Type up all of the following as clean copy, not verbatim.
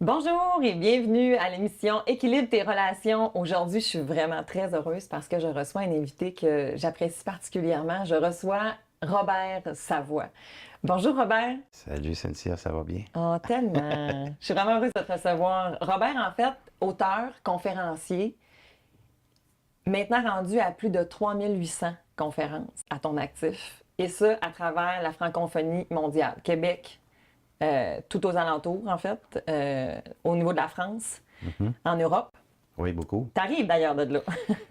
Bonjour et bienvenue à l'émission Équilibre tes relations. Aujourd'hui, je suis vraiment très heureuse parce que je reçois un invité que j'apprécie particulièrement. Je reçois Robert Savoie. Bonjour Robert. Salut Cynthia, ça va bien? Oh, tellement. Je suis vraiment heureuse de te recevoir. Robert, en fait, auteur, conférencier, maintenant rendu à plus de 3800 conférences à ton actif. Et ça à travers la francophonie mondiale. Québec, tout aux alentours, en fait, au niveau de la France, en Europe. Oui, beaucoup. T'arrives d'ailleurs de là.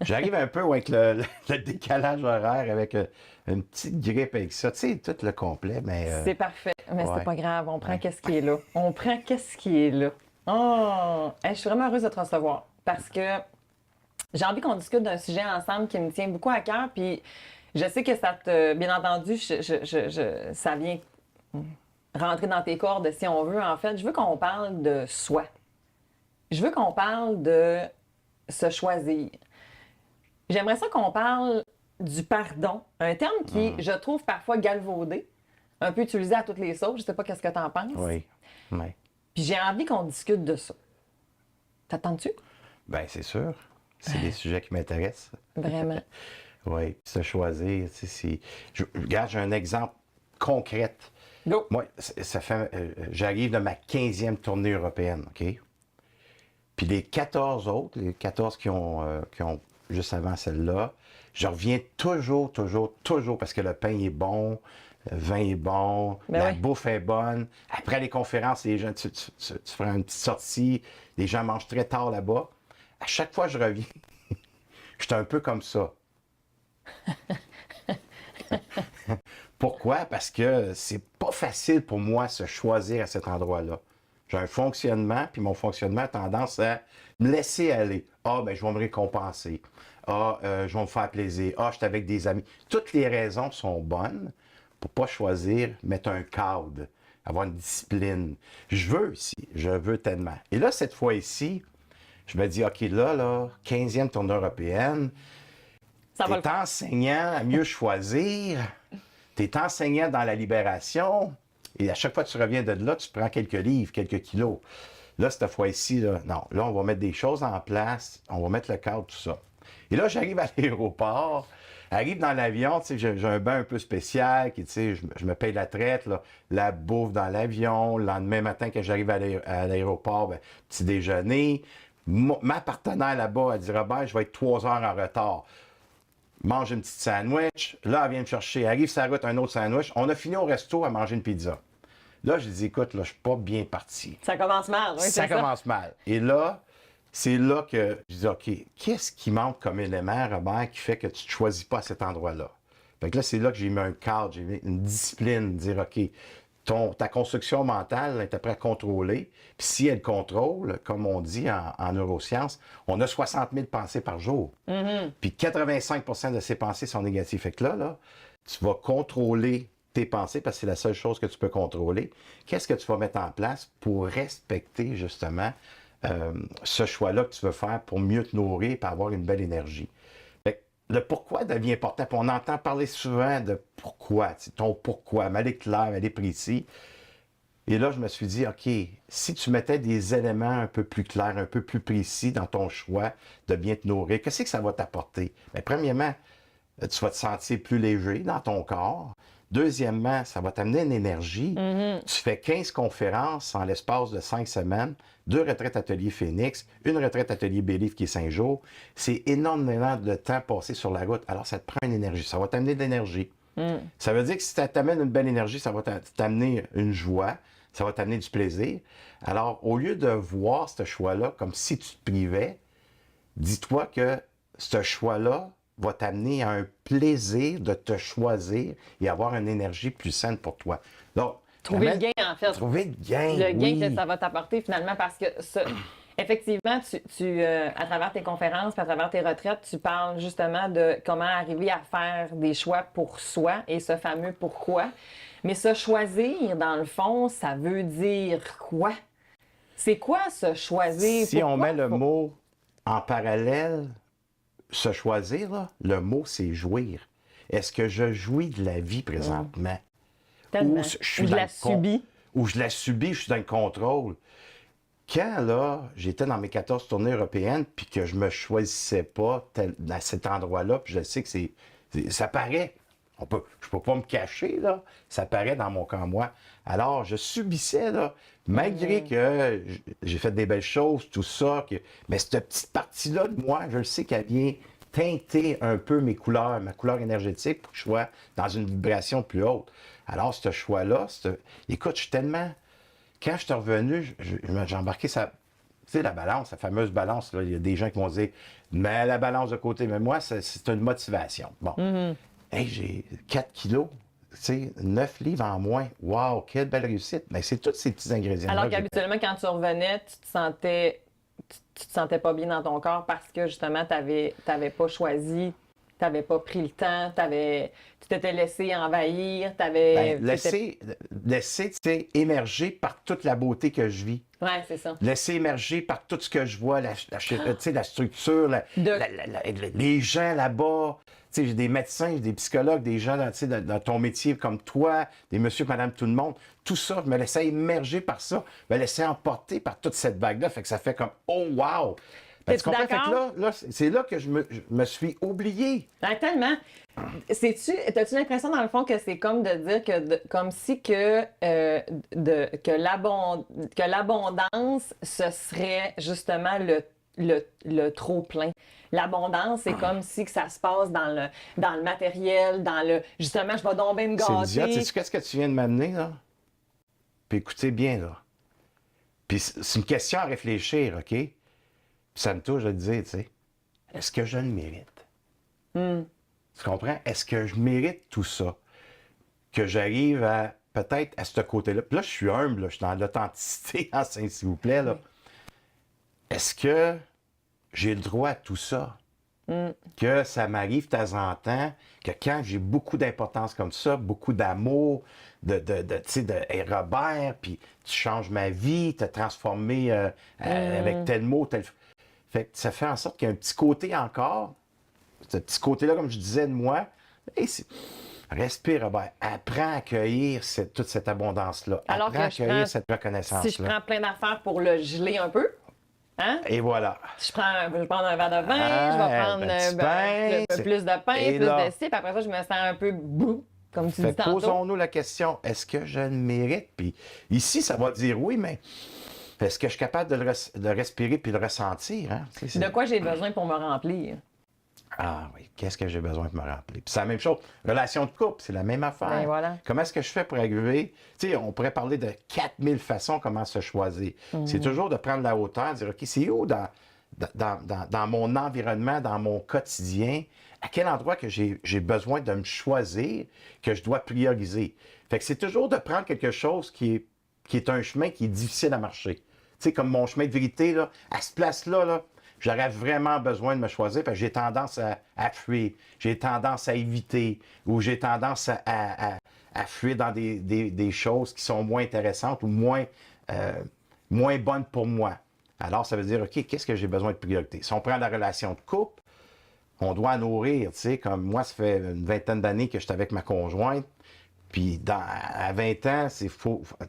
J'arrive un peu avec le décalage horaire, avec une petite grippe avec ça. Tu sais, tout le complet, mais... C'est parfait, mais ouais. c'est pas grave. On prend Ouais. qu'est-ce qui est là. On prend qu'est-ce qui est là. Oh! Hey, je suis vraiment heureuse de te recevoir parce que j'ai envie qu'on discute d'un sujet ensemble qui me tient beaucoup à cœur. Puis je sais que ça te... Bien entendu, ça vient rentrer dans tes cordes si on veut. En fait, je veux qu'on parle de soi. Je veux qu'on parle de se choisir. J'aimerais ça qu'on parle du pardon, un terme qui, je trouve, parfois galvaudé, un peu utilisé à toutes les sauces. Je sais pas qu'est-ce que tu en penses. Oui, oui. Puis j'ai envie qu'on discute de ça. T'attends-tu? Ben c'est sûr. C'est des sujets qui m'intéressent. Vraiment. Oui, se choisir, tu sais, c'est... Regarde, j'ai un exemple concret. Go! Moi, ça fait... j'arrive de ma 15e tournée européenne, OK? Puis les 14 autres, les 14 qui ont juste avant celle-là, je reviens toujours, parce que le pain est bon, le vin est bon, Ben la oui. bouffe est bonne. Après les conférences, les gens, tu feras une petite sortie, les gens mangent très tard là-bas. À chaque fois que je reviens, je suis un peu comme ça. Pourquoi? Parce que c'est pas facile pour moi de se choisir à cet endroit-là. J'ai un fonctionnement, puis mon fonctionnement a tendance à me laisser aller. Ah, ben, je vais me récompenser. Ah, je vais me faire plaisir. Ah, je suis avec des amis. Toutes les raisons sont bonnes pour pas choisir, mettre un cadre, avoir une discipline. Je veux ici, je veux tellement. Et là, cette fois-ci, je me dis, OK, là, 15e tournée européenne, Ça va t'es enseignant à mieux choisir, t'es enseignant dans la libération, et à chaque fois que tu reviens de là, tu prends quelques livres, quelques kilos. Là, cette fois-ci, là, non, là, on va mettre des choses en place, on va mettre le cadre, tout ça. Et là, j'arrive à l'aéroport, arrive dans l'avion, tu sais, j'ai un bain un peu spécial, qui, tu sais, je me paye la traite, là, la bouffe dans l'avion, le lendemain matin, quand j'arrive à l'aéroport, ben, petit déjeuner. Ma partenaire là-bas, elle dit, Robert, je vais être 3 heures en retard. Mange une petite sandwich. Là, elle vient me chercher. Elle arrive sur la route, un autre sandwich. On a fini au resto à manger une pizza. Là, je dis, écoute, là, je suis pas bien parti. Ça commence mal, oui, Ça c'est ça. commence mal. Et là, c'est là que je dis, OK, qu'est-ce qui manque comme élément, Robert, qui fait que tu ne te choisis pas à cet endroit-là? Fait que là, c'est là que j'ai mis un cadre, j'ai mis une discipline, dire, OK, ta construction mentale est après à contrôler. Puis si elle contrôle, comme on dit en neurosciences, on a 60 000 pensées par jour. Puis 85% de ces pensées sont négatives. Fait que là, tu vas contrôler tes pensées parce que c'est la seule chose que tu peux contrôler. Qu'est-ce que tu vas mettre en place pour respecter justement ce choix-là que tu veux faire pour mieux te nourrir et avoir une belle énergie? Le pourquoi devient important. Puis on entend parler souvent de pourquoi, ton pourquoi, mais elle est claire, elle est précis. Et là, je me suis dit, OK, si tu mettais des éléments un peu plus clairs, un peu plus précis dans ton choix de bien te nourrir, qu'est-ce que ça va t'apporter? Bien, premièrement, tu vas te sentir plus léger dans ton corps. Deuxièmement, ça va t'amener une énergie. Tu fais 15 conférences en l'espace de 5 semaines, 2 retraites atelier Phoenix, une retraite atelier Bélif qui est 5 jours. C'est énormément de temps passé sur la route. Alors, ça te prend une énergie. Ça va t'amener de l'énergie. Ça veut dire que si ça t'amène une belle énergie, ça va t'amener une joie, ça va t'amener du plaisir. Alors, au lieu de voir ce choix-là comme si tu te privais, dis-toi que ce choix-là va t'amener à un plaisir de te choisir et avoir une énergie plus saine pour toi. Donc, Trouver le gain, en fait. Trouver le gain, Le gain oui. que ça va t'apporter finalement parce que effectivement, à travers tes conférences, puis à travers tes retraites, tu parles justement de comment arriver à faire des choix pour soi et ce fameux pourquoi. Mais se choisir, dans le fond, ça veut dire quoi? C'est quoi se choisir? Si on Pourquoi? met le mot en parallèle, se choisir, là, le mot c'est jouir. Est-ce que je jouis de la vie présentement? Tellement. Ou je suis Ou je dans la le subis. Ou je la subis, je suis dans le contrôle. quand, là, j'étais dans mes 14 tournées européennes, puis que je me choisissais pas à cet endroit-là, puis je sais que ça paraît. Je peux pas me cacher, là. Ça paraît dans mon camp, moi. Alors, je subissais, là, malgré que j'ai fait des belles choses, tout ça, mais cette petite partie-là de moi, je le sais qu'elle vient teinter un peu mes couleurs, ma couleur énergétique, pour que je sois dans une vibration plus haute. Alors, ce choix-là, écoute, je suis tellement... Quand je suis revenu, j'ai embarqué ça. Tu sais, la balance, la fameuse balance, là, il y a des gens qui vont dire, mets la balance de côté. Mais moi, c'est une motivation. Bon. Hey, j'ai 4 kilos, tu sais, 9 livres en moins. Wow, quelle belle réussite. Mais c'est tous ces petits ingrédients. Alors qu'habituellement, quand tu revenais, tu te sentais pas bien dans ton corps parce que justement, t'avais pas choisi, t'avais pas pris le temps, tu t'étais laissé envahir, laisser, tu sais, émerger par toute la beauté que je vis. Ouais, c'est ça. Laisser émerger par tout ce que je vois, tu sais, la structure, les gens là-bas. Tu sais, j'ai des médecins, j'ai des psychologues, des gens tu sais, dans ton métier comme toi, des monsieur, madame, tout le monde. Tout ça, je me laissais émerger par ça, je me laissais emporter par toute cette vague-là. Fait que ça fait comme, oh wow! Ben, tu comprends? Fait que là, c'est là que je me suis oublié. Tellement. T'as-tu l'impression, dans le fond, que c'est comme de dire comme si que l'abondance, ce serait justement le trop-plein. L'abondance, c'est comme si que ça se passe dans le matériel, justement, je vais donc bien me gâter. Tu sais qu'est-ce que tu viens de m'amener, là? Puis écoutez bien, là. Puis c'est une question à réfléchir, OK? Puis ça me touche de te dire, tu sais, est-ce que je le mérite? Tu comprends? Est-ce que je mérite tout ça? Que j'arrive à, peut-être, à ce côté-là. Puis là, je suis humble, là, je suis dans l'authenticité, hein, s'il vous plaît, là. Est-ce que j'ai le droit à tout ça? Que ça m'arrive de temps en temps, que quand j'ai beaucoup d'importance comme ça, beaucoup d'amour, tu sais, hey, Robert, puis tu changes ma vie, t'as transformé avec tel mot, tel... Fait que ça fait en sorte qu'il y a un petit côté encore, ce petit côté-là, comme je disais de moi, hey, respire, Robert, apprends à accueillir toute cette abondance-là, apprends à accueillir cette reconnaissance-là. Si je prends plein d'affaires pour le geler un peu, hein? Et voilà. Je vais prendre un verre de vin, je vais prendre un peu plus de pain, plus de ci, puis après ça, je me sens un peu bout, comme tu dis tantôt. Posons-nous la question, est-ce que je le mérite? Puis ici, ça va dire oui, mais est-ce que je suis capable de le respirer puis de le ressentir? Hein? De quoi j'ai besoin pour me remplir? Ah oui, qu'est-ce que j'ai besoin de me rappeler? Puis c'est la même chose. Relation de couple, c'est la même affaire. Ben voilà. Comment est-ce que je fais pour arriver? Tu sais, on pourrait parler de 4000 façons comment se choisir. C'est toujours de prendre la hauteur, de dire, OK, c'est où dans mon environnement, dans mon quotidien, à quel endroit que j'ai besoin de me choisir, que je dois prioriser. Fait que c'est toujours de prendre quelque chose qui est un chemin qui est difficile à marcher. Tu sais, comme mon chemin de vérité, là, à ce place-là, j'aurais vraiment besoin de me choisir parce que j'ai tendance à fuir, j'ai tendance à éviter ou j'ai tendance à fuir dans des choses qui sont moins intéressantes ou moins bonnes pour moi. Alors, ça veut dire, OK, qu'est-ce que j'ai besoin de priorité? Si on prend la relation de couple, on doit nourrir, tu sais, comme moi, ça fait une vingtaine d'années que je suis avec ma conjointe, puis à 20 ans, tu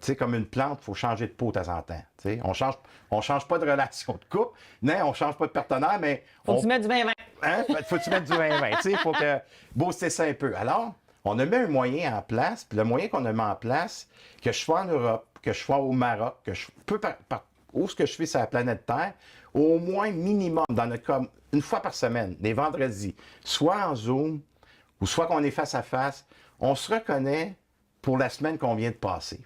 sais, comme une plante, il faut changer de peau de temps en temps. Tu sais. On change pas de relation de couple, non, on change pas de partenaire, mais... Faut que tu mettes du 20-20. Hein? Faut que tu mettes du 20-20, tu sais, il faut que booster ça un peu. Alors, on a mis un moyen en place, puis le moyen qu'on a mis en place, que je sois en Europe, que je sois au Maroc, que je peux où ce que je fais sur la planète Terre, au moins minimum, dans notre cas, une fois par semaine, les vendredis, soit en Zoom, ou soit qu'on est face à face, on se reconnaît pour la semaine qu'on vient de passer.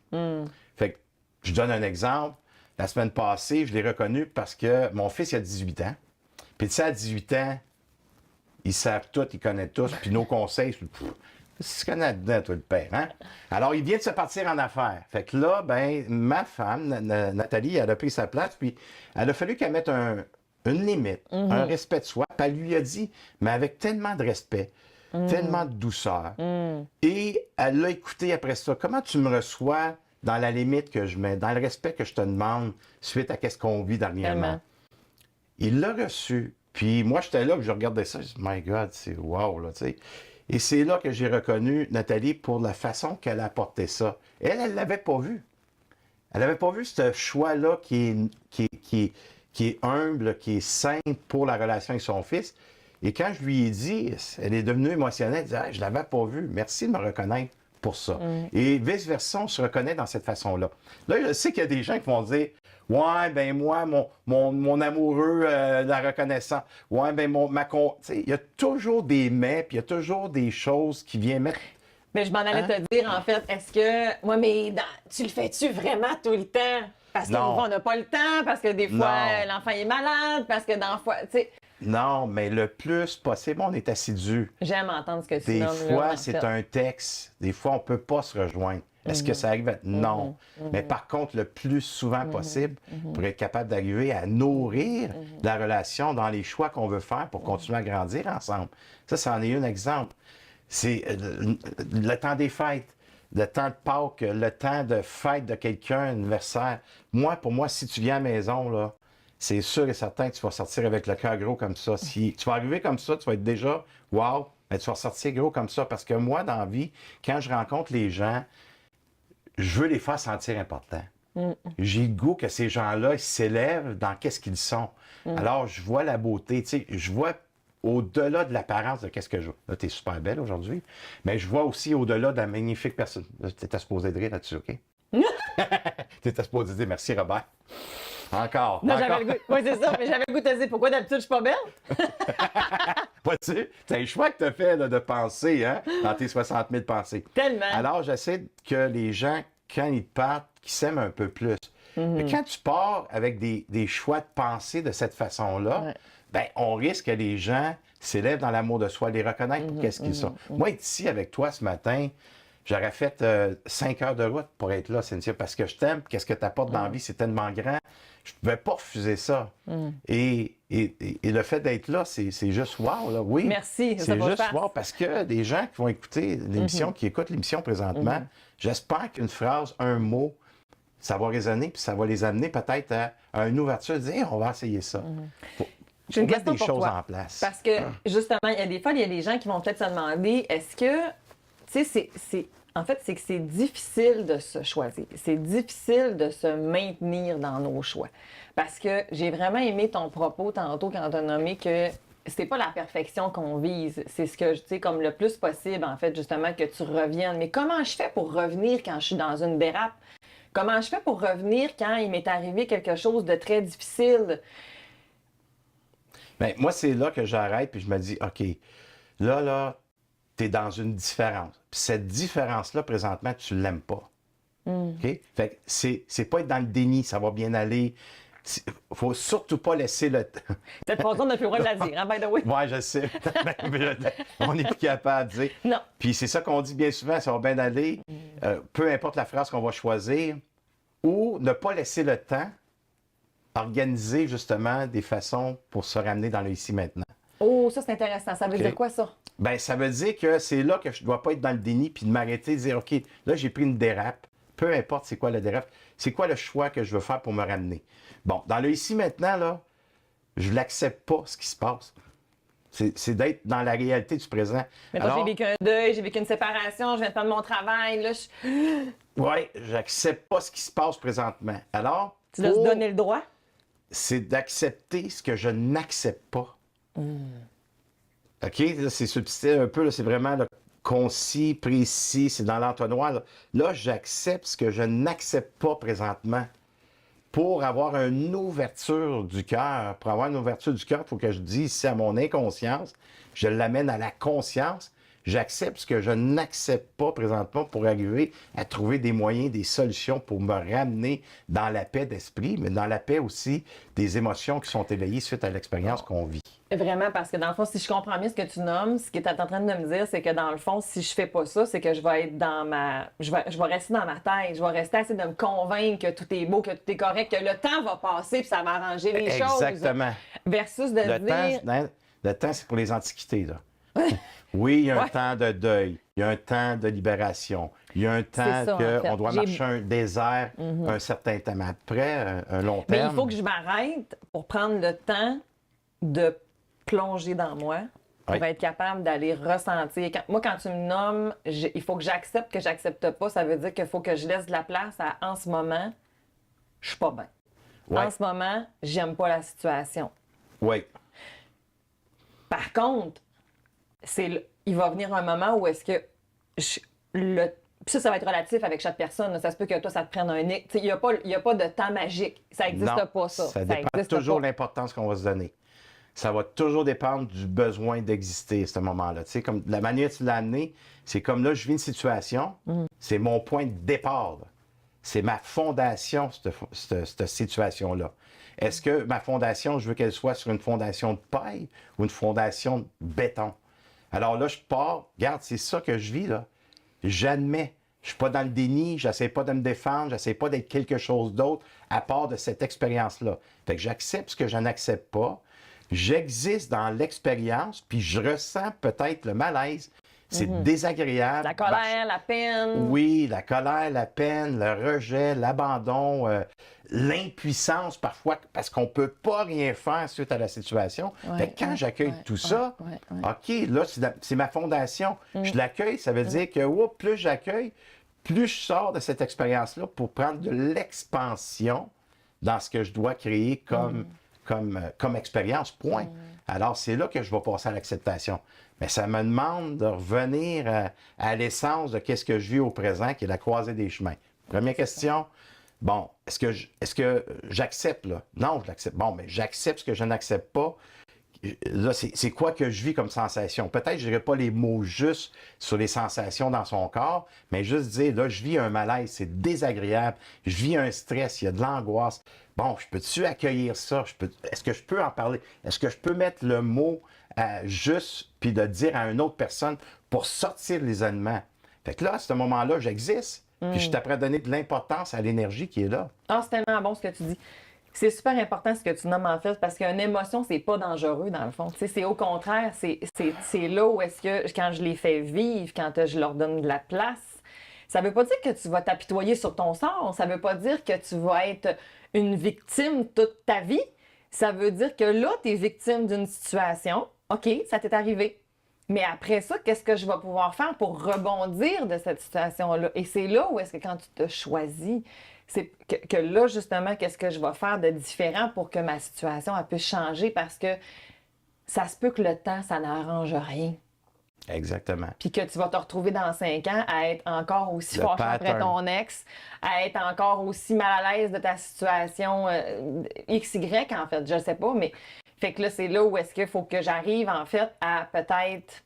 Fait que, je donne un exemple. La semaine passée, je l'ai reconnu parce que mon fils, il a 18 ans. Puis, tu sais, à 18 ans, ils savent tout, ils connaissent tous. Puis, nos conseils, c'est ce qu'on a dedans, toi, le père, hein? Alors, il vient de se partir en affaires. Fait que là, ben, ma femme, Nathalie, elle a pris sa place. Puis, elle a fallu qu'elle mette une limite, un respect de soi. Puis, elle lui a dit, mais avec tellement de respect, tellement de douceur. Et elle l'a écouté après ça. Comment tu me reçois dans la limite que je mets, dans le respect que je te demande suite à ce qu'on vit dernièrement? Il l'a reçu. Puis moi, j'étais là, puis je regardais ça. Je dis, my God, c'est wow, là, tu sais. Et c'est là que j'ai reconnu Nathalie pour la façon qu'elle a apporté ça. Elle ne l'avait pas vu. Elle n'avait pas vu ce choix-là qui est humble, qui est simple pour la relation avec son fils. Et quand je lui ai dit, elle est devenue émotionnelle, elle disait, ah, je ne l'avais pas vu, merci de me reconnaître pour ça. Et vice-versa, on se reconnaît dans cette façon-là. Là, je sais qu'il y a des gens qui vont dire, ouais, ben moi, mon amoureux, la reconnaissance. Ouais, ben il y a toujours des mais, puis il y a toujours des choses qui viennent mettre. Mais je m'en allais te dire, en fait, est-ce que. Moi, mais tu le fais-tu vraiment tout le temps? Parce que des Non. fois, on n'a pas le temps, parce que des fois, Non. l'enfant est malade, parce que dans fois. Tu sais, Non, mais le plus possible, on est assidu. j'aime entendre ce que tu Des nommes, là, fois, en c'est fait. un texte. Des fois, on ne peut pas se rejoindre. Est-ce que ça arrive? Non. Mais par contre, le plus souvent possible, pour être capable d'arriver à nourrir la relation dans les choix qu'on veut faire pour continuer à grandir ensemble. Ça en est un exemple. C'est le temps des fêtes, le temps de Pâques, le temps de fête de quelqu'un, anniversaire. Pour moi, si tu viens à la maison, là, c'est sûr et certain que tu vas sortir avec le cœur gros comme ça. Si tu vas arriver comme ça, tu vas être déjà, wow, mais tu vas sortir gros comme ça. Parce que moi, dans la vie, quand je rencontre les gens, je veux les faire sentir importants. J'ai le goût que ces gens-là ils s'élèvent dans qu'est-ce qu'ils sont. Alors, je vois la beauté, tu sais, je vois au-delà de l'apparence de qu'est-ce que je vois. Là, t'es super belle aujourd'hui, mais je vois aussi au-delà de la magnifique personne. Là, t'étais supposé de rire là-dessus, OK? T'étais supposé dire merci, Robert. Encore. Non, encore. j'avais le goût. Oui, c'est ça, mais j'avais le goût de te dire pourquoi d'habitude je suis pas belle? Vois-tu? C'est un choix que tu as fait là, de penser, hein, dans tes 60 000 pensées. Tellement. Alors, j'essaie que les gens, quand ils partent, qu'ils s'aiment un peu plus. Mais quand tu pars avec des choix de pensée de cette façon-là, ben, on risque que les gens s'élèvent dans l'amour de soi, les reconnaître pour qu'est-ce qu'ils sont. Moi, être ici avec toi ce matin, j'aurais fait 5 heures de route pour être là, Cynthia, parce que je t'aime, qu'est-ce que tu apportes dans la vie, c'est tellement grand. Je ne pouvais pas refuser ça. Et le fait d'être là, c'est juste wow, là, oui. Merci, ça C'est va juste faire. wow, parce que les gens qui vont écouter l'émission, qui écoutent l'émission présentement, j'espère qu'une phrase, un mot, ça va résonner, puis ça va les amener peut-être à une ouverture, de dire, hey, on va essayer ça. J'ai une Faut mettre question des pour choses toi. en place. Parce que, justement, il y a des fois, il y a des gens qui vont peut-être se demander, est-ce que, tu sais, en fait, c'est que c'est difficile de se choisir. C'est difficile de se maintenir dans nos choix. Parce que j'ai vraiment aimé ton propos tantôt quand tu as nommé que c'est pas la perfection qu'on vise. C'est ce que, tu sais, comme le plus possible, en fait, justement, que tu reviennes. Mais comment je fais pour revenir quand je suis dans une dérape? Comment je fais pour revenir quand il m'est arrivé quelque chose de très difficile? Bien, moi, c'est là que j'arrête, puis je me dis, OK, là, tu es dans une différence. Puis cette différence-là, présentement, tu ne l'aimes pas. OK? Fait que c'est pas être dans le déni, ça va bien aller. Faut surtout pas laisser le temps. Cette phrase, on n'a plus le droit de la dire, hein, by the way? Ouais, je sais. On n'est plus capable de dire. Non. Puis c'est ça qu'on dit bien souvent, ça va bien aller. Peu importe la phrase qu'on va choisir, ou ne pas laisser le temps organiser justement des façons pour se ramener dans le ici maintenant. Oh, ça, c'est intéressant. Ça veut OK. dire quoi, ça? Ben, ça veut dire que c'est là que je ne dois pas être dans le déni puis de m'arrêter, de dire, OK, là, j'ai pris une dérape. Peu importe c'est quoi le dérape, c'est quoi le choix que je veux faire pour me ramener. Bon, dans le ici maintenant, là, je l'accepte pas, ce qui se passe. C'est d'être dans la réalité du présent. Mais toi, j'ai vécu un deuil, j'ai vécu une séparation, je viens de perdre mon travail, là, Oui, j'accepte pas ce qui se passe présentement. Alors, tu dois se donner le droit? c'est d'accepter ce que je n'accepte pas. OK? Là, c'est subtil un peu, là, c'est vraiment là, concis, précis, c'est dans l'entonnoir. Là, j'accepte ce que je n'accepte pas présentement. Pour avoir une ouverture du cœur, pour avoir une ouverture du cœur, il faut que je dise ici à mon inconscience, je l'amène à la conscience, j'accepte ce que je n'accepte pas présentement pour arriver à trouver des moyens, des solutions pour me ramener dans la paix d'esprit, mais dans la paix aussi des émotions qui sont éveillées suite à l'expérience qu'on vit. Vraiment, parce que dans le fond, si je comprends bien ce que tu nommes, ce que tu es en train de me dire, c'est que dans le fond, si je fais pas ça, c'est que je vais être dans ma. Je vais rester dans ma tête. Je vais rester à essayer de me convaincre que tout est beau, que tout est correct, que le temps va passer puis ça va arranger les choses. Exactement. Versus de dire. Le temps, c'est pour les antiquités, là. Oui, il y a un Ouais. temps de deuil, il y a un temps de libération, il y a un temps ça, en fait. qu'on doit marcher un désert un certain temps. Mais après, un long Mais terme. il faut que je m'arrête pour prendre le temps de plonger dans moi, pour Oui. être capable d'aller ressentir. Moi, quand tu me nommes, il faut que j'accepte pas. Ça veut dire qu'il faut que je laisse de la place à, en ce moment, je suis pas bien. Ouais. En ce moment, j'aime pas la situation. Oui. Par contre, il va venir un moment où est-ce que puis ça va être relatif avec chaque personne. Là. Ça se peut que toi, ça te prenne un nez. Il n'y a pas de temps magique. Ça n'existe Non, pas, ça. ça dépend existe toujours de pas. l'importance qu'on va se donner. Ça va toujours dépendre du besoin d'exister à ce moment-là. Tu sais, comme la manière que tu l'as amené, c'est comme là, je vis une situation, c'est mon point de départ. Là. C'est ma fondation, cette situation-là. Est-ce que ma fondation, je veux qu'elle soit sur une fondation de paille ou une fondation de béton? Alors là, je pars, regarde, c'est ça que je vis, là. J'admets. Je suis pas dans le déni, j'essaie pas de me défendre, j'essaie pas d'être quelque chose d'autre à part de cette expérience-là. Fait que j'accepte ce que je n'accepte pas. J'existe dans l'expérience, puis je ressens peut-être le malaise. C'est désagréable. La colère, la peine. Oui, la colère, la peine, le rejet, l'abandon, l'impuissance parfois, parce qu'on ne peut pas rien faire suite à la situation. Fait que quand j'accueille tout ça, OK, là, c'est ma fondation. Je l'accueille, ça veut dire que plus j'accueille, plus je sors de cette expérience-là pour prendre de l'expansion dans ce que je dois créer comme expérience, point. Alors, c'est là que je vais passer à l'acceptation. Mais ça me demande de revenir à l'essence de qu'est-ce que je vis au présent, qui est la croisée des chemins. Première question, bon, est-ce que j'accepte, là? Non, je l'accepte. Bon, mais j'accepte ce que je n'accepte pas. Là, c'est quoi que je vis comme sensation? Peut-être que je dirais pas les mots justes sur les sensations dans son corps, mais juste dire, là, je vis un malaise, c'est désagréable, je vis un stress, il y a de l'angoisse. Bon, je peux-tu accueillir ça? Est-ce que je peux en parler? Est-ce que je peux mettre le mot juste, puis de dire à une autre personne pour sortir l'isolement? Fait que là, à ce moment-là, j'existe, puis je t'apprends à donner de l'importance à l'énergie qui est là. Ah, c'est tellement bon ce que tu dis. C'est super important ce que tu nommes en fait, parce qu'une émotion, c'est pas dangereux dans le fond. Tu sais, c'est au contraire, c'est là où est-ce que, quand je les fais vivre, quand je leur donne de la place, ça veut pas dire que tu vas t'apitoyer sur ton sort, ça veut pas dire que tu vas être une victime toute ta vie. Ça veut dire que là, tu es victime d'une situation. OK, ça t'est arrivé. Mais après ça, qu'est-ce que je vais pouvoir faire pour rebondir de cette situation-là? Et c'est là où est-ce que quand tu te choisis, c'est que là, justement, qu'est-ce que je vais faire de différent pour que ma situation elle puisse changer? Parce que ça se peut que le temps, ça n'arrange rien. Exactement. Puis que tu vas te retrouver dans 5 ans à être encore aussi Le fâché après pattern. ton ex, à être encore aussi mal à l'aise de ta situation XY, en fait, je sais pas, mais fait que là, c'est là où est-ce qu'il faut que j'arrive, en fait, à peut-être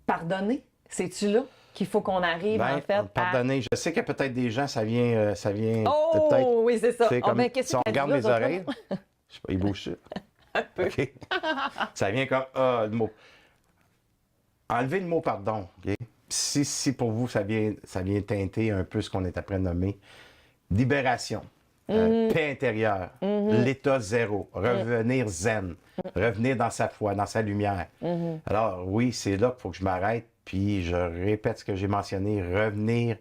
pardonner. C'est-tu là qu'il faut qu'on arrive, en fait, pardonnez. Je sais que peut-être des gens, ça vient Oh, peut-être... oui, c'est ça. C'est Oh, comme, ben, qu'est-ce si on que tu as regarde dit mes là, d'autres, oreilles, je sais pas, ils bougent ça. Un peu. OK. Ça vient comme, le mot. Enlevez le mot pardon, OK? Si pour vous, ça vient teinter un peu ce qu'on est après nommer. Libération, paix intérieure, l'état zéro, revenir zen, revenir dans sa foi, dans sa lumière. Alors oui, c'est là qu'il faut que je m'arrête, puis je répète ce que j'ai mentionné, revenir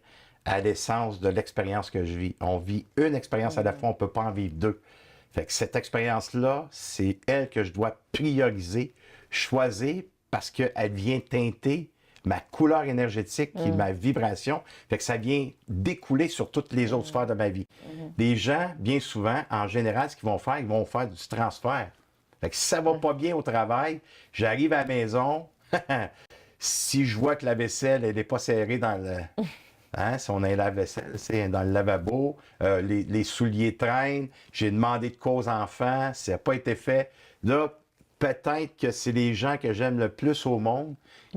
à l'essence de l'expérience que je vis. On vit une expérience à la fois, on ne peut pas en vivre deux. Fait que cette expérience-là, c'est elle que je dois prioriser, choisir, parce qu'elle vient teinter ma couleur énergétique, qui est ma vibration. Fait que ça vient découler sur toutes les autres sphères de ma vie. Les gens, bien souvent, en général, ce qu'ils vont faire, ils vont faire du transfert. Fait que si ça va pas bien au travail, j'arrive à la maison, si je vois que la vaisselle, elle n'est pas serrée dans le... Hein, si on a un lave-vaisselle, c'est dans le lavabo, les souliers traînent, j'ai demandé de quoi aux enfants, ça n'a pas été fait. Là, peut-être que c'est les gens que j'aime le plus au monde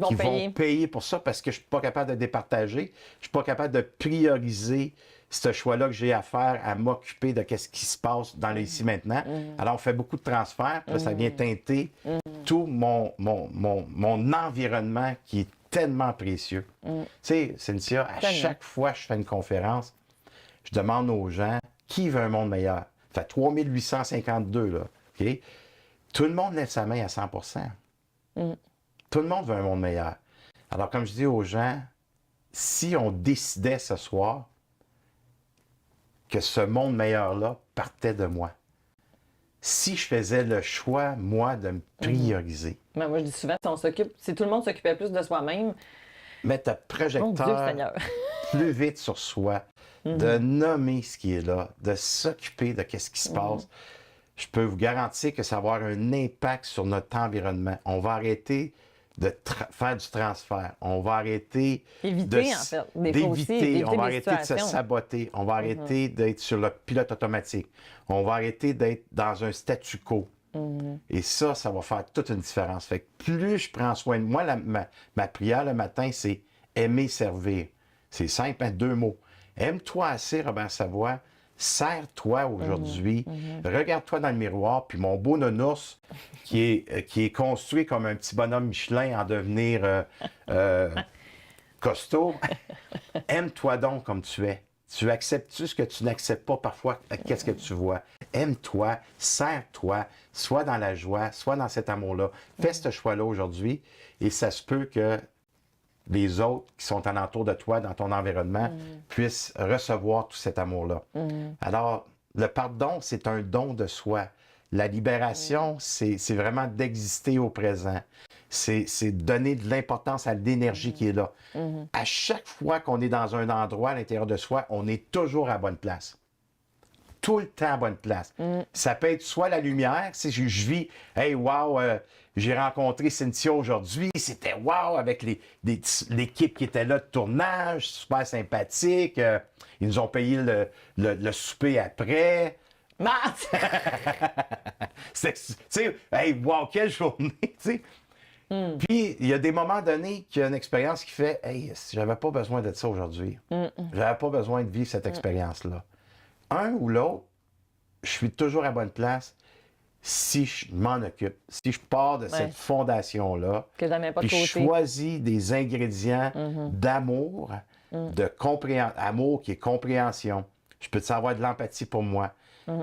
qui vont payer pour ça parce que je ne suis pas capable de départager, je ne suis pas capable de prioriser ce choix-là que j'ai à faire, à m'occuper de ce qui se passe dans le ici maintenant. Alors, on fait beaucoup de transferts, puis là, ça vient teinter tout mon environnement qui est tellement précieux. Tu sais, Cynthia, à chaque fois que je fais une conférence, je demande aux gens qui veut un monde meilleur. Ça fait 3852, là. OK? Tout le monde lève sa main à 100 Tout le monde veut un monde meilleur. Alors, comme je dis aux gens, si on décidait ce soir que ce monde meilleur-là partait de moi, si je faisais le choix, moi, de me prioriser. Ben, moi, je dis souvent, si tout le monde s'occupait plus de soi-même, Mettre un mon Dieu projecteur Seigneur. plus vite sur soi, de nommer ce qui est là, de s'occuper de ce qui se passe, je peux vous garantir que ça va avoir un impact sur notre environnement. On va arrêter de faire du transfert. On va arrêter Éviter, en fait. Des fois aussi, d'éviter. éviter On va des arrêter de se situations. saboter. On va arrêter d'être sur le pilote automatique. On va arrêter d'être dans un statu quo. Et ça va faire toute une différence. Fait que plus je prends soin de moi, ma prière le matin, c'est aimer servir. C'est simple, hein, 2 mots. Aime-toi assez, Robert Savoie. Sers-toi aujourd'hui. Regarde-toi dans le miroir. Puis mon beau nounours, qui est construit comme un petit bonhomme Michelin en devenir costaud, aime-toi donc comme tu es. Tu acceptes-tu ce que tu n'acceptes pas parfois? Qu'est-ce que tu vois? Aime-toi, sers-toi, sois dans la joie, sois dans cet amour-là. Fais ce choix-là aujourd'hui et ça se peut que les autres qui sont alentour de toi, dans ton environnement, puissent recevoir tout cet amour-là. Alors, le pardon, c'est un don de soi. La libération, c'est vraiment d'exister au présent. C'est donner de l'importance à l'énergie qui est là. À chaque fois qu'on est dans un endroit à l'intérieur de soi, on est toujours à bonne place. Tout le temps à bonne place. Ça peut être soit la lumière, si je vis, hey, wow, j'ai rencontré Cynthia aujourd'hui, c'était wow, avec l'équipe qui était là de tournage, super sympathique, ils nous ont payé le souper après. Tu sais, hey, wow, quelle journée, tu sais. Puis, il y a des moments donnés qu'il y a une expérience qui fait, hey, j'avais pas besoin de ça aujourd'hui. J'avais pas besoin de vivre cette expérience-là. Un ou l'autre, je suis toujours à bonne place si je m'en occupe, si je pars de cette fondation-là, Que je la mets pas de puis je côté. choisis des ingrédients d'amour, de compréhension, amour qui est compréhension. Je peux avoir de l'empathie pour moi.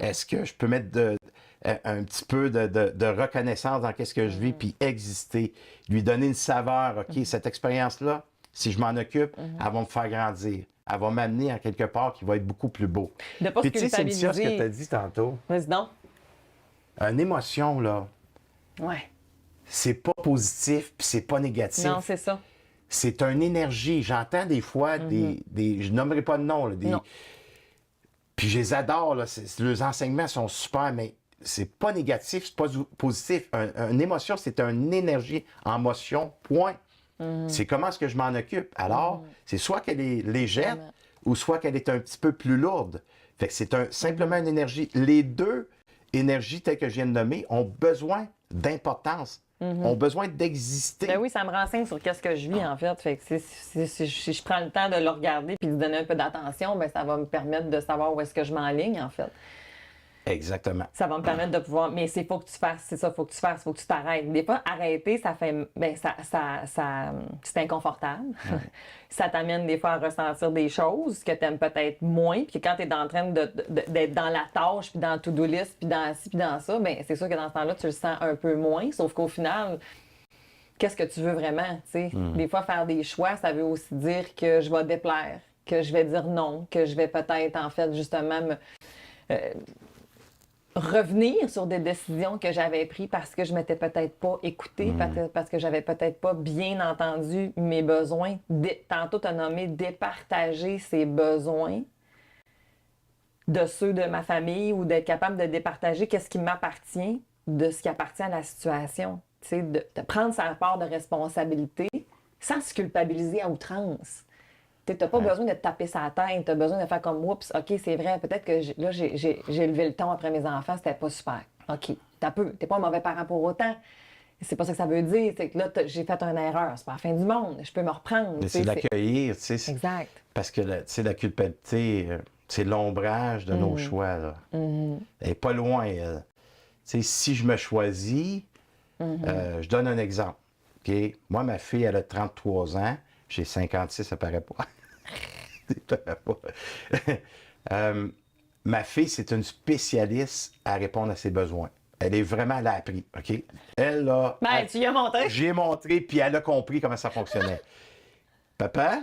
Est-ce que je peux mettre un petit peu de reconnaissance dans ce que je vis, puis exister, lui donner une saveur, OK, cette expérience-là, si je m'en occupe, elle va me faire grandir. Elle va m'amener à quelque part qui va être beaucoup plus beau. De pas se Puis tu sais, Cynthia, ce que tu as culpabiliser. dit tantôt, Vas-y donc. une émotion, là, Ouais. c'est pas positif, puis c'est pas négatif. Non, c'est ça. C'est une énergie. J'entends des fois je nommerai pas de nom, là, Non. puis je les adore, là. Les enseignements sont super, mais c'est pas négatif, c'est pas positif. Une émotion, c'est une énergie en motion, point. C'est comment est-ce que je m'en occupe. Alors, c'est soit qu'elle est légère ou soit qu'elle est un petit peu plus lourde. Fait que c'est simplement une énergie. Les deux énergies telles que je viens de nommer ont besoin d'importance, ont besoin d'exister. Ben oui, ça me renseigne sur qu'est-ce que je vis, en fait. Fait que si je prends le temps de le regarder puis de donner un peu d'attention, ben ça va me permettre de savoir où est-ce que je m'enligne, en fait. Exactement. Ça va me permettre de pouvoir. Mais c'est faut que tu fasses, c'est ça, faut que tu fasses, faut que tu t'arrêtes. Des fois, arrêter, ça fait. Ben, c'est inconfortable. Ça t'amène des fois à ressentir des choses que tu aimes peut-être moins. Puis quand tu es en train d'être dans la tâche, puis dans le to-do list, puis dans ci, puis dans ça, ben c'est sûr que dans ce temps-là, tu le sens un peu moins. Sauf qu'au final, qu'est-ce que tu veux vraiment? Tu sais? Des fois, faire des choix, ça veut aussi dire que je vais déplaire, que je vais dire non, que je vais peut-être, en fait, justement, revenir sur des décisions que j'avais prises parce que je m'étais peut-être pas écoutée, parce que j'avais peut-être pas bien entendu mes besoins. Tantôt, tu as nommé départager ses besoins de ceux de ma famille ou d'être capable de départager qu'est-ce qui m'appartient de ce qui appartient à la situation. Tu sais, de prendre sa part de responsabilité sans se culpabiliser à outrance. Tu n'as pas besoin de te taper sa tête, tu as besoin de faire comme oups, OK, c'est vrai, peut-être que j'ai levé le ton après mes enfants, c'était pas super. OK, t'es pas un mauvais parent pour autant. C'est pas ça que ça veut dire. C'est que là, j'ai fait une erreur, c'est pas la fin du monde, je peux me reprendre. Mais c'est d'accueillir, tu sais. Exact. Parce que la culpabilité, c'est l'ombrage de nos choix. Là. Elle n'est pas loin, elle. Tu sais, si je me choisis, je donne un exemple. OK? Moi, ma fille, elle a 33 ans. J'ai 56, ça paraît pas. Ça paraît pas. Ma fille, c'est une spécialiste à répondre à ses besoins. Elle est vraiment, elle a appris, OK? Elle a... Ben, tu y as montré. J'ai montré, puis elle a compris comment ça fonctionnait. Papa,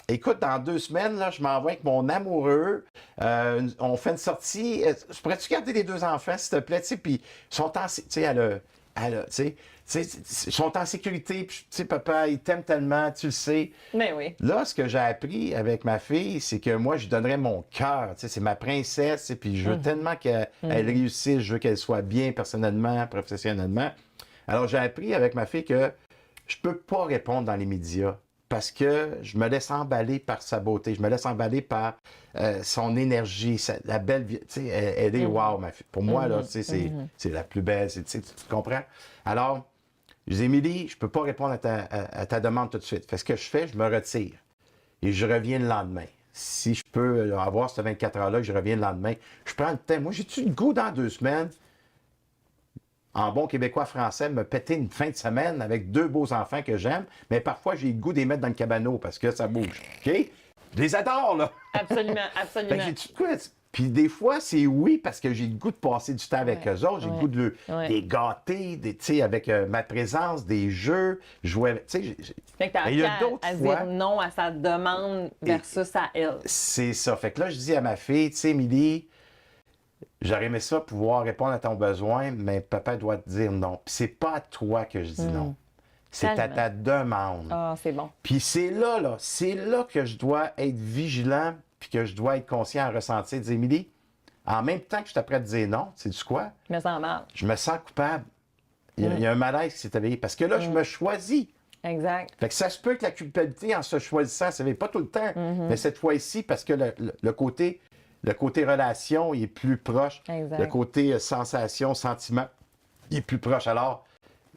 écoute, dans 2 semaines, là, je m'en vais avec mon amoureux. On fait une sortie. Pourrais-tu garder les 2 enfants, s'il te plaît? Tu sais, puis ils sont en... Tu sais, elle a Ils sont en sécurité, puis, tu sais, papa, il t'aime tellement, tu le sais. Mais oui. Là, ce que j'ai appris avec ma fille, c'est que moi, je lui donnerais mon cœur. Tu sais, c'est ma princesse, tu sais, puis je veux tellement qu'elle réussisse, je veux qu'elle soit bien personnellement, professionnellement. Alors, j'ai appris avec ma fille que je peux pas répondre dans les médias parce que je me laisse emballer par sa beauté, je me laisse emballer par son énergie, la belle vie. Tu sais, elle est wow, ma fille. Pour moi, là, tu sais, c'est la plus belle, tu comprends? Alors, je dis, Émilie, je peux pas répondre à ta demande tout de suite. Fait ce que je fais, je me retire et je reviens le lendemain. Si je peux avoir ces 24 heures-là, que je reviens le lendemain, je prends le temps. Moi, j'ai-tu le goût dans 2 semaines, en bon québécois français, me péter une fin de semaine avec 2 beaux enfants que j'aime, mais parfois, j'ai le goût de les mettre dans le cabanon parce que ça bouge. OK? Je les adore, là! Absolument, Fait absolument. que j'ai-tu de quoi? Puis des fois, c'est oui, parce que j'ai le goût de passer du temps avec eux autres. J'ai le goût de les gâter, tu sais, avec ma présence, des jeux, jouer. Tu sais, Fait que t'as il y a appris d'autres à fois. dire non à sa demande versus à elle. C'est ça. Fait que là, je dis à ma fille, tu sais, Émilie, j'aurais aimé ça pouvoir répondre à ton besoin, mais papa doit te dire non. Puis c'est pas à toi que je dis non. C'est à Tellement. ta demande. Ah, c'est bon. Puis c'est là que je dois être vigilant, puis que je dois être conscient à ressentir. Dire, Émilie, en même temps que je suis prêt à te dire non, sais-tu quoi? Je me sens mal. Je me sens coupable. Il y a un malaise qui s'est éveillé. Parce que là, je me choisis. Exact. Fait que ça se peut que la culpabilité, en se choisissant, ça ne pas tout le temps. Mais cette fois-ci, parce que le côté relation, il est plus proche. Exact. Le côté sensation, sentiment, il est plus proche. Alors,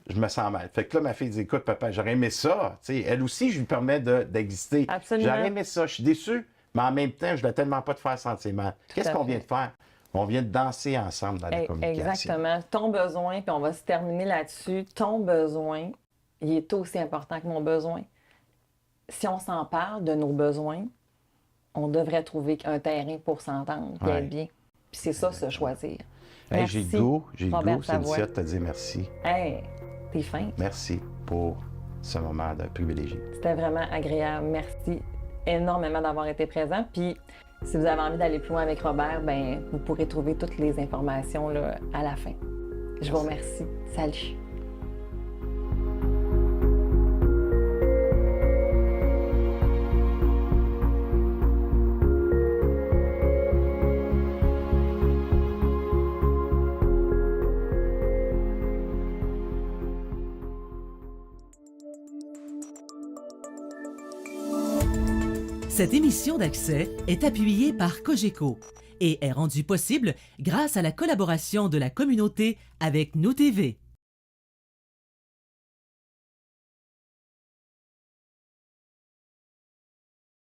je me sens mal. Fait que là, ma fille dit, écoute, papa, j'aurais aimé ça. Tu sais, elle aussi, je lui permets d'exister. Absolument. J'aurais aimé ça. Je suis déçu, mais en même temps, je ne voulais tellement pas te faire sentir mal. Qu'est-ce à qu'on fait. vient de faire? On vient de danser ensemble dans la communication. Exactement. Ton besoin, puis on va se terminer là-dessus. Ton besoin, il est aussi important que mon besoin. Si on s'en parle de nos besoins, on devrait trouver un terrain pour s'entendre, puis Ouais. être bien. Puis c'est ça, se choisir. Hey, j'ai le goût, Robert Cynthia, Savoie. de te dire merci. Hey, t'es fin. Merci pour ce moment de privilégié. C'était vraiment agréable. Merci énormément d'avoir été présent. Puis, si vous avez envie d'aller plus loin avec Robert, ben vous pourrez trouver toutes les informations là, à la fin. Je vous remercie. Salut. Cette émission d'Accès est appuyée par Cogeco et est rendue possible grâce à la collaboration de la communauté avec Nous TV.